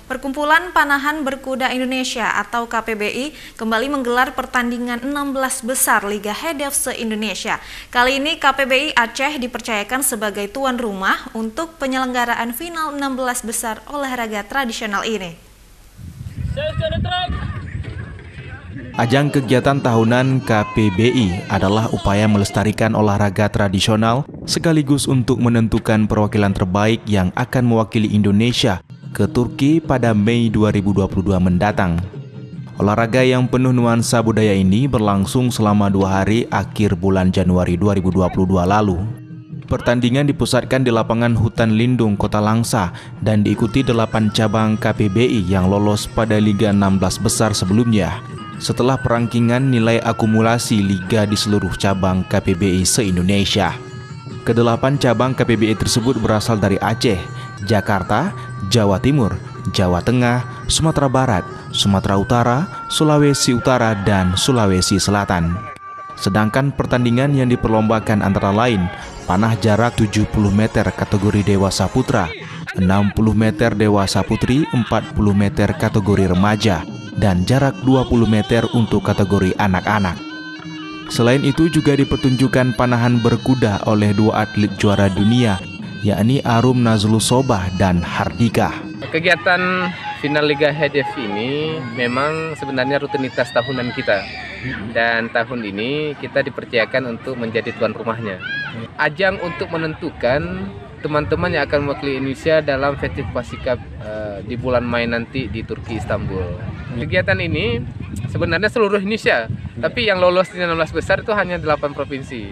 Perkumpulan Panahan Berkuda Indonesia atau KPBI kembali menggelar pertandingan 16 besar Liga Hedef se-Indonesia. Kali ini KPBI Aceh dipercayakan sebagai tuan rumah untuk penyelenggaraan final 16 besar olahraga tradisional ini. Ajang kegiatan tahunan KPBI adalah upaya melestarikan olahraga tradisional sekaligus untuk menentukan perwakilan terbaik yang akan mewakili Indonesia ke Turki pada Mei 2022 mendatang. Olahraga yang penuh nuansa budaya ini berlangsung selama 2 hari akhir bulan Januari 2022 lalu. Pertandingan dipusatkan di lapangan Hutan Lindung Kota Langsa dan diikuti 8 cabang KPBI yang lolos pada Liga 16 besar sebelumnya. Setelah perangkingan nilai akumulasi liga di seluruh cabang KPBI se-Indonesia. Kedelapan cabang KPBI tersebut berasal dari Aceh, Jakarta, Jawa Timur, Jawa Tengah, Sumatera Barat, Sumatera Utara, Sulawesi Utara, dan Sulawesi Selatan. Sedangkan pertandingan yang diperlombakan antara lain panah jarak 70 meter kategori dewasa putra, 60 meter dewasa putri, 40 meter kategori remaja, dan jarak 20 meter untuk kategori anak-anak. Selain itu juga dipertunjukkan panahan berkuda oleh 2 atlet juara dunia, yakni Arum Nazlus Sobah dan Hardika. Kegiatan final Liga Hedef ini memang sebenarnya rutinitas tahunan kita. Dan tahun ini kita dipercayakan untuk menjadi tuan rumahnya. Ajang untuk menentukan teman-teman yang akan mewakili Indonesia dalam Festival Cup di bulan Mei nanti di Turki, Istanbul. Kegiatan ini sebenarnya seluruh Indonesia, tapi yang lolos di 16 besar itu hanya 8 provinsi.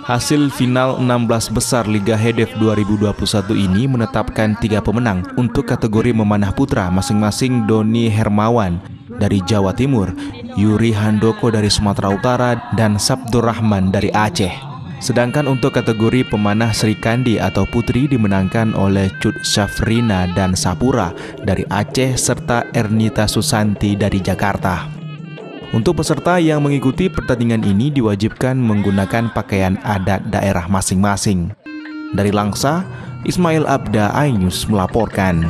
Hasil final 16 besar Liga Hedef 2021 ini menetapkan 3 pemenang untuk kategori memanah putra, masing-masing Doni Hermawan dari Jawa Timur, Yuri Handoko dari Sumatera Utara, dan Sabdur Rahman dari Aceh. Sedangkan untuk kategori pemanah Sri Kandi atau putri dimenangkan oleh Cut Syafrina dan Sapura dari Aceh serta Ernita Susanti dari Jakarta. Untuk peserta yang mengikuti pertandingan ini diwajibkan menggunakan pakaian adat daerah masing-masing. Dari Langsa, Ismail Abda, iNews melaporkan.